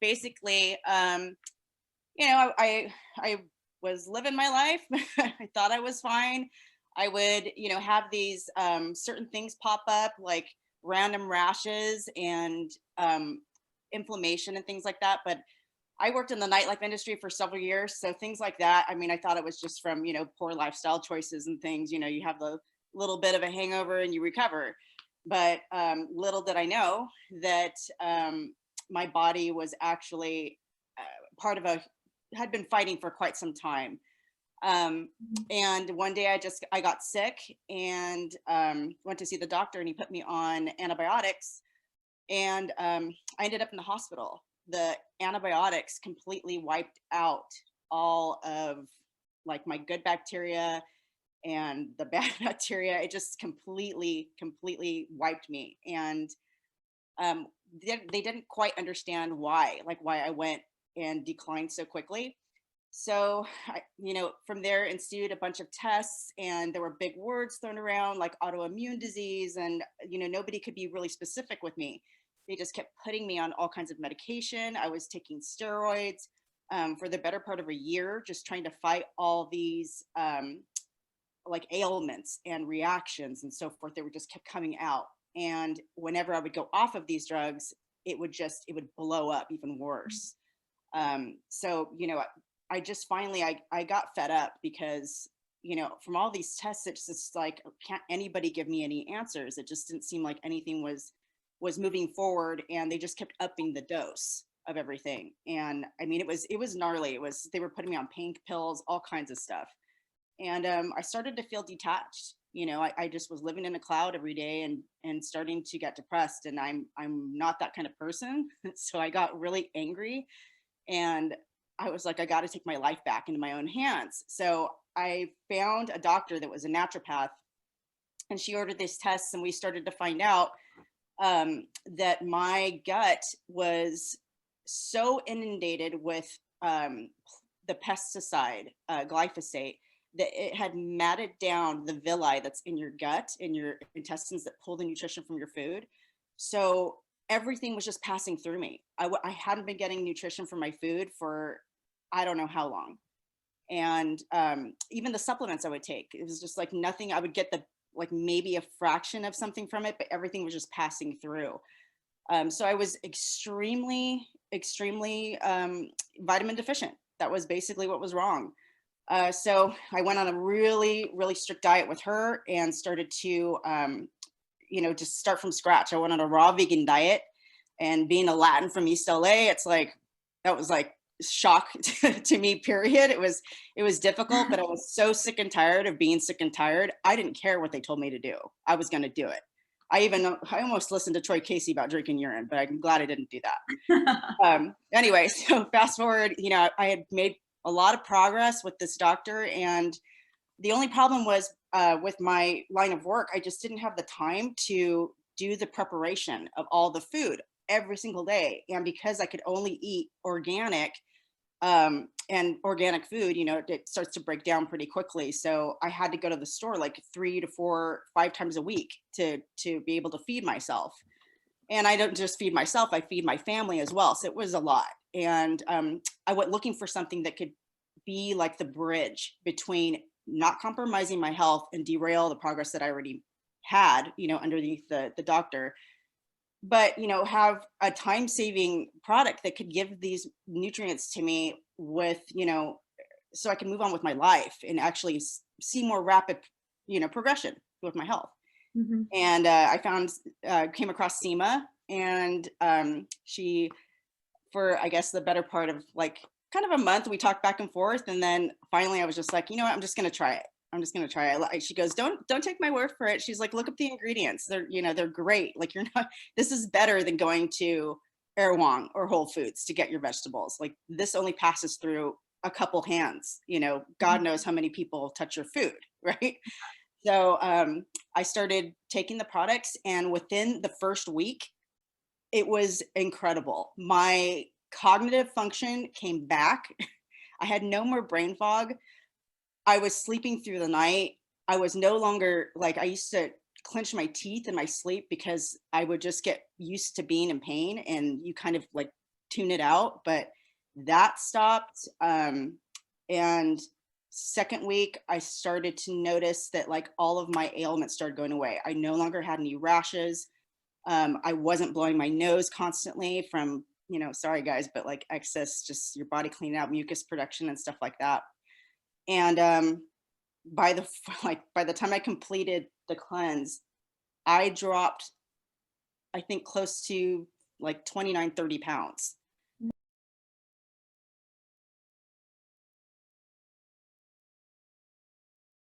basically, I was living my life. I thought I was fine. I would, have these certain things pop up, like random rashes and inflammation and things like that. But I worked in the nightlife industry for several years, so things like that. I mean, I thought it was just from poor lifestyle choices and things. You have the little bit of a hangover and you recover. But little did I know that my body was actually part of a had been fighting for quite some time. And one day I got sick and went to see the doctor, and he put me on antibiotics, and I ended up in the hospital. The antibiotics completely wiped out all of like my good bacteria and the bad bacteria. It just completely wiped me. And um, they didn't quite understand why I went and declined so quickly. So, from there ensued a bunch of tests, and there were big words thrown around like autoimmune disease, and nobody could be really specific with me. They just kept putting me on all kinds of medication. I was taking steroids for the better part of a year, just trying to fight all these like ailments and reactions and so forth. They were just kept coming out, and whenever I would go off of these drugs, it would blow up even worse. So I just finally I got fed up because from all these tests it's just like, can't anybody give me any answers? It just didn't seem like anything was moving forward, and they just kept upping the dose of everything. And I mean, it was gnarly. They were putting me on pain pills, all kinds of stuff. And I started to feel detached. I just was living in a cloud every day, and starting to get depressed, and I'm not that kind of person. So I got really angry, and I was like, I got to take my life back into my own hands. So I found a doctor that was a naturopath, and she ordered these tests, and we started to find out that my gut was so inundated with the pesticide glyphosate that it had matted down the villi that's in your gut, in your intestines, that pull the nutrition from your food. So everything was just passing through me. I hadn't been getting nutrition from my food for I don't know how long. And even the supplements I would take, it was just like nothing. I would get like maybe a fraction of something from it, but everything was just passing through. So I was extremely vitamin deficient. That was basically what was wrong. So I went on a really strict diet with her, and started to just start from scratch. I went on a raw vegan diet, and being a Latin from East LA, it's like, that was like shock to me, period. It was difficult, but I was so sick and tired of being sick and tired. I didn't care what they told me to do. I was going to do it. I almost listened to Troy Casey about drinking urine, but I'm glad I didn't do that. Anyway, so fast forward, I had made a lot of progress with this doctor, and the only problem was with my line of work, I just didn't have the time to do the preparation of all the food every single day. And because I could only eat organic, and organic food, it starts to break down pretty quickly. So I had to go to the store like 3 to 4, 5 times a week to be able to feed myself. And I don't just feed myself, I feed my family as well. So it was a lot. And I went looking for something that could be like the bridge between not compromising my health and derail the progress that I already had, underneath the doctor, but have a time-saving product that could give these nutrients to me with, so I can move on with my life and actually see more rapid, progression with my health. Mm-hmm. And came across SEMA, and she, for I guess the better part of like kind of a month, we talked back and forth, and then finally I was just like, I'm just gonna try it. I'm just gonna try it. She goes, don't take my word for it. She's like, look up the ingredients. They're great. Like, this is better than going to Erewhon or Whole Foods to get your vegetables. Like, this only passes through a couple hands. God knows how many people touch your food, right? So I started taking the products, and within the first week, it was incredible. My cognitive function came back. I had no more brain fog. I was sleeping through the night. I was no longer like, I used to clench my teeth in my sleep because I would just get used to being in pain, and you kind of like tune it out, but that stopped. And second week, I started to notice that like all of my ailments started going away. I no longer had any rashes. I wasn't blowing my nose constantly from, sorry guys, but like excess, just your body cleaning out mucus production and stuff like that. And by the by the time I completed the cleanse, I dropped, I think, close to like 29, 30 pounds.